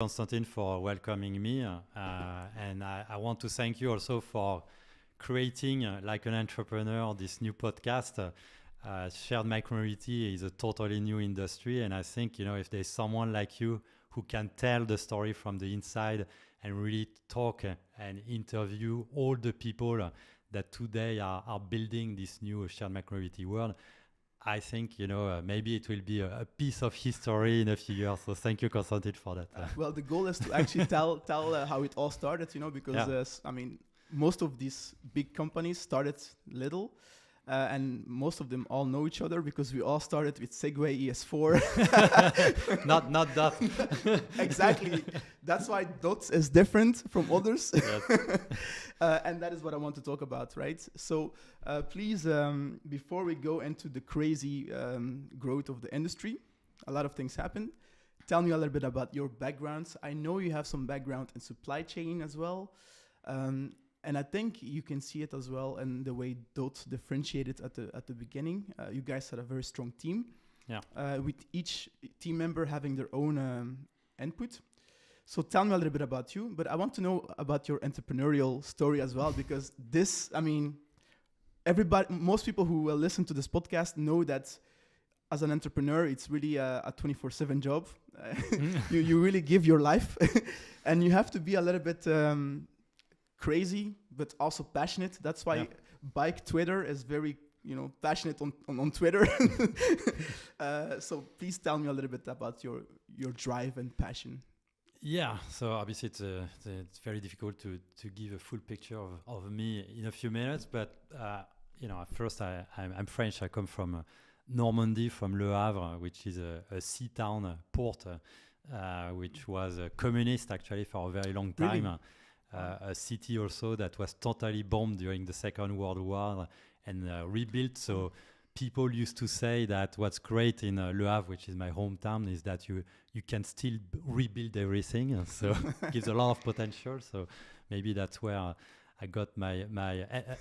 Constantine, for welcoming me. And I want to thank you also for creating, like an entrepreneur, this new podcast. Shared micromobility is a totally new industry. And I think, if there's someone like you who can tell the story from the inside and really talk and interview all the people that today are building this new shared micromobility world, I think, maybe it will be a piece of history in a few years. So thank you, Constantine, for that. Well, the goal is to actually tell how it all started, because, most of these big companies started little. And most of them all know each other because we all started with Segway ES4. not DOTT. Exactly. That's why DOTT is different from others. Yes. And that is what I want to talk about, right? So please, before we go into the crazy growth of the industry, a lot of things happened. Tell me a little bit about your backgrounds. I know you have some background in supply chain as well. And I think you can see it as well in the way DOTT differentiated at the beginning. You guys had a very strong team, with each team member having their own input. So tell me a little bit about you, but I want to know about your entrepreneurial story as well, because most people who will listen to this podcast know that as an entrepreneur, it's really a 24/7 job. You really give your life, and you have to be a little bit crazy, but also passionate. That's why Bike Twitter is very, passionate on Twitter. So please tell me a little bit about your drive and passion. Yeah, so obviously it's very difficult to give a full picture of me in a few minutes. But at first I'm French. I come from Normandy, from Le Havre, which is a sea town, port, which was communist actually for a very long time. Really? A city also that was totally bombed during the Second World War and rebuilt. So people used to say that what's great in Le Havre, which is my hometown, is that you can still rebuild everything. So it gives a lot of potential. So maybe that's where I got my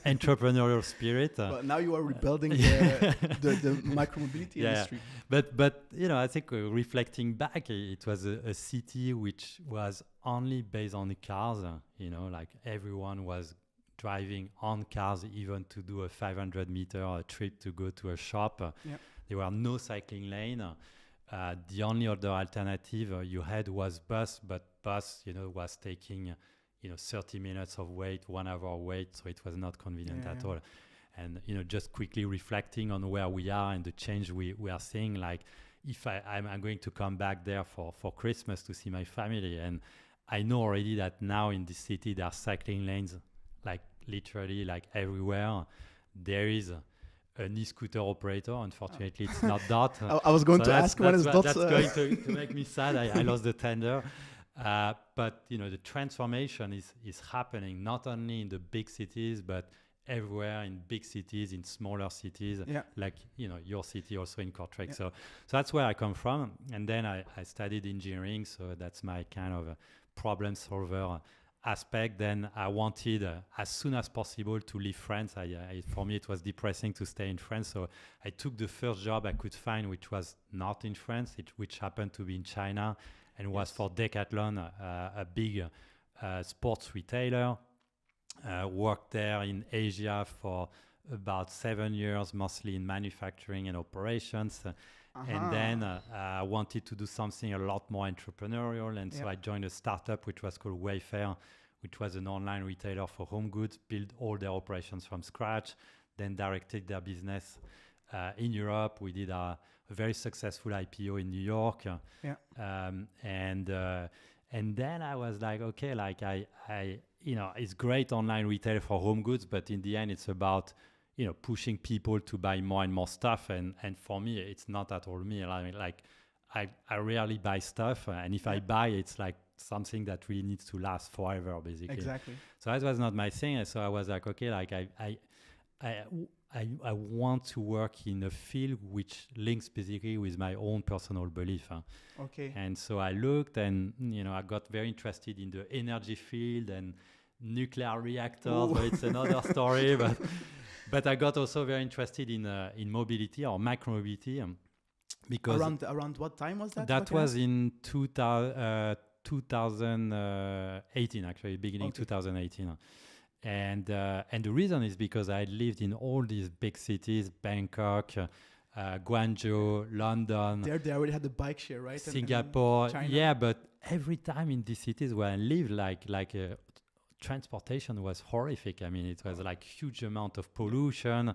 entrepreneurial spirit. But now you are rebuilding the micromobility industry. But I think reflecting back, it was a city which was only based on cars. Like everyone was driving on cars, even to do a 500-meter trip to go to a shop. There were no cycling lane. The only other alternative you had was bus, but bus, was taking 30 minutes of wait, 1 hour wait, so it was not convenient at all. And just quickly reflecting on where we are and the change we are seeing, like if I'm going to come back there for Christmas to see my family, and I know already that now in this city there are cycling lanes, like literally like everywhere. There is an e-scooter operator. Unfortunately, it's not DOTT. I was going to ask when is DOTT. That's going to make me sad. I lost the tender. But the transformation is happening not only in the big cities, but everywhere in big cities, in smaller cities, like your city also in Kortrijk. So that's where I come from. And then I studied engineering, so that's my kind of problem solver aspect. Then I wanted as soon as possible to leave France. For me, it was depressing to stay in France, so I took the first job I could find, which was not in France, which happened to be in China, and was for Decathlon, a big sports retailer. Worked there in Asia for about 7 years, mostly in manufacturing and operations. And then I wanted to do something a lot more entrepreneurial. And so I joined a startup which was called Wayfair, which was an online retailer for home goods, built all their operations from scratch, then directed their business in Europe. We did a very successful IPO in New York. And then I was like, okay, like I it's great online retail for home goods, but in the end, it's about, pushing people to buy more and more stuff. And for me, it's not at all me. I mean, like I rarely buy stuff. And if I buy, it's like something that really needs to last forever, basically. Exactly. So that was not my thing. And so I was like, okay, like I want to work in a field which links basically with my own personal belief. Okay. And so I looked, and I got very interested in the energy field and nuclear reactors. But it's another story. But I got also very interested in mobility or micromobility, because around what time was that? That was in 2018, actually, beginning 2018. And the reason is because I lived in all these big cities, Bangkok, Guangzhou, London. There they already had the bike share, right? Singapore. And China. Yeah, but every time in these cities where I lived, transportation was horrific. I mean, it was like huge amount of pollution.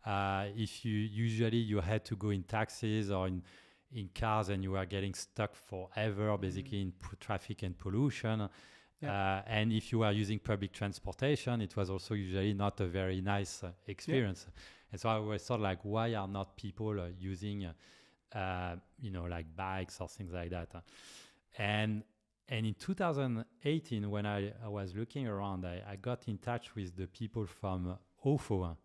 If you had to go in taxis or in cars, and you were getting stuck forever, basically in traffic and pollution. And if you were using public transportation, it was also usually not a very nice experience. And so I always thought, like, why are not people using, like bikes or things like that? And in 2018, when I was looking around, I got in touch with the people from OFO,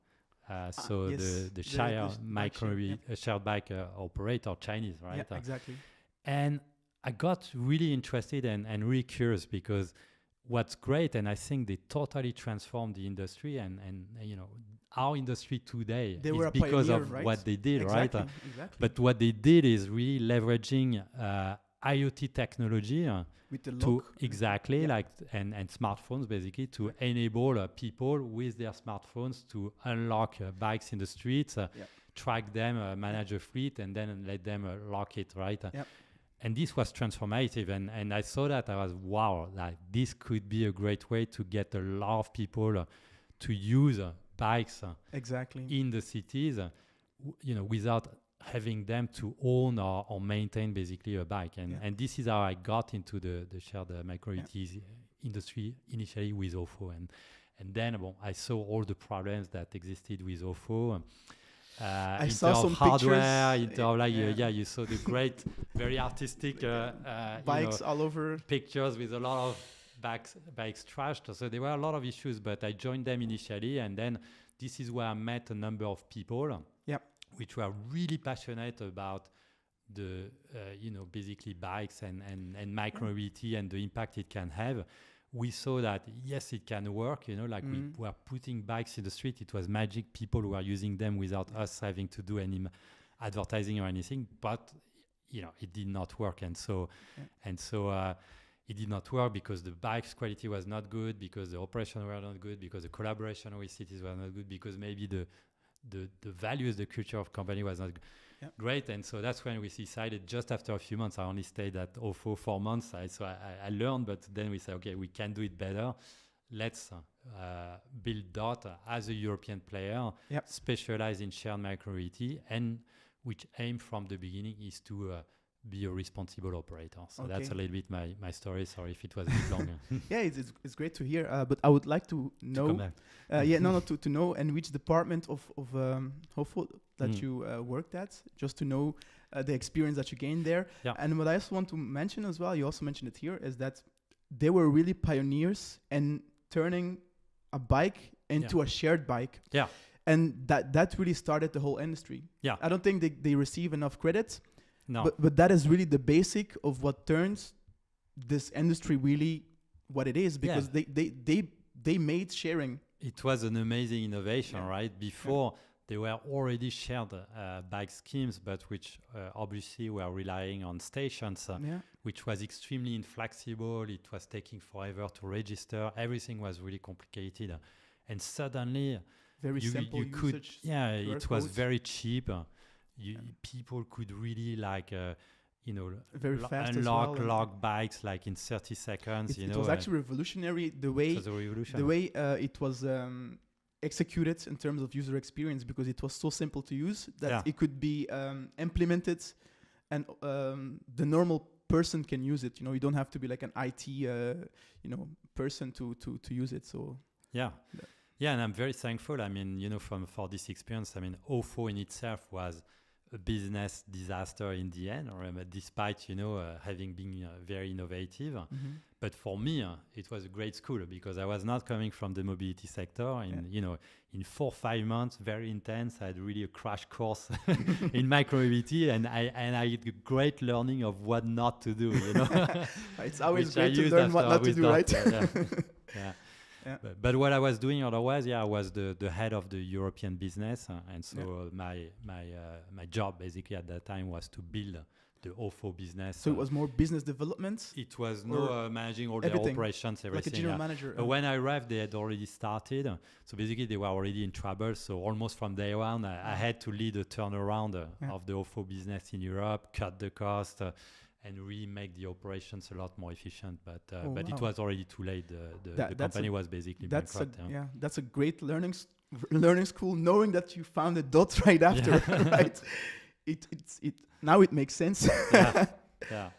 the shared bike operator, Chinese, right? Yeah, exactly. And I got really interested and really curious, because what's great, and I think they totally transformed the industry, and our industry today is because of what they did, right? Exactly. But what they did is really leveraging IoT technology with the to and smartphones, basically, to enable people with their smartphones to unlock bikes in the streets, track them, manage a fleet, and then let them lock it, right? And this was transformative, and I saw that. I was, wow, like this could be a great way to get a lot of people to use bikes in the cities, without having them to own or maintain basically a bike. And this is how I got into the shared micro-mobility industry initially with OFO. And then I saw all the problems that existed with OFO. I saw some hardware, pictures. You saw the great, very artistic bikes all over, pictures with a lot of bikes trashed. So there were a lot of issues, but I joined them initially, and then this is where I met a number of people, which were really passionate about the, basically bikes and micro-mobility and the impact it can have. We saw that, yes, it can work, we were putting bikes in the street. It was magic. People were using them without us having to do any advertising or anything, but, it did not work. And so it did not work because the bike's quality was not good, because the operation were not good, because the collaboration with cities was not good, because maybe the values, the culture of company was not great. And so that's when we decided, just after a few months, I only stayed at OFO 4 months. I learned, but then we said, okay, we can do it better. Let's build DOTT as a European player, specialized in shared micro-mobility, and which aim from the beginning is to be a responsible operator. So that's a little bit my story. Sorry if it was a bit longer. Yeah, it's great to hear. But I would like to know. To know and which department of OFO that you worked at, just to know the experience that you gained there. Yeah. And what I also want to mention as well, you also mentioned it here, is that they were really pioneers in turning a bike into a shared bike. Yeah. And that really started the whole industry. Yeah. I don't think they receive enough credit. No. But that is really the basic of what turns this industry really what it is, because they made sharing. It was an amazing innovation, right? Before there were already shared bike schemes, but which obviously were relying on stations, which was extremely inflexible. It was taking forever to register. Everything was really complicated. And suddenly, very simple usage. It was very cheap. People could really very fast unlock bikes like in 30 seconds. It was actually revolutionary the way it was executed in terms of user experience, because it was so simple to use that it could be implemented, and the normal person can use it. You don't have to be like an IT person to use it. So and I'm very thankful. I mean, for this experience. I mean, OFO in itself was a business disaster in the end, despite having been very innovative. Mm-hmm. But for me, it was a great school, because I was not coming from the mobility sector. In 4 or 5 months, very intense. I had really a crash course in micro-mobility, and I had a great learning of what not to do. It's always great to learn what not to do, right? Yeah. But what I was doing otherwise, I was the head of the European business, and so my job basically at that time was to build the OFO business. So it was more business development? It was managing all everything, the operations, everything. Like a general manager. But when I arrived, they had already started. So basically, they were already in trouble. So almost from day one, I had to lead a turnaround of the OFO business in Europe, cut the cost, and really make the operations a lot more efficient. But it was already too late. The company was basically bankrupt. That's a great learning school, knowing that you founded DOTT right after, right? Now it makes sense. Yeah.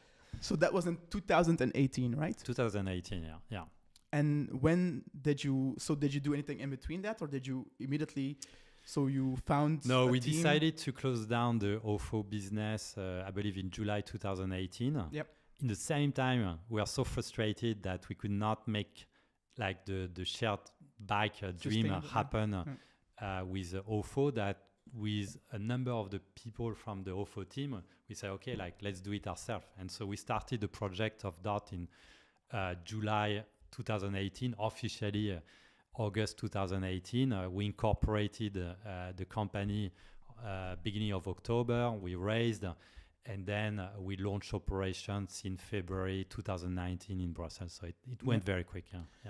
So that was in 2018, right? 2018, yeah. And when did you do anything in between that, or did you immediately? So you found we decided to close down the OFO business, I believe in July 2018. Yep. In the same time, we are so frustrated that we could not make like the shared bike dream happen with OFO, that with a number of the people from the OFO team, we said, okay, let's do it ourselves. And so we started the project of DOTT in July 2018, officially August 2018. We incorporated the company beginning of October. We raised, and then we launched operations in February 2019 in Brussels. So it went very quick. Yeah.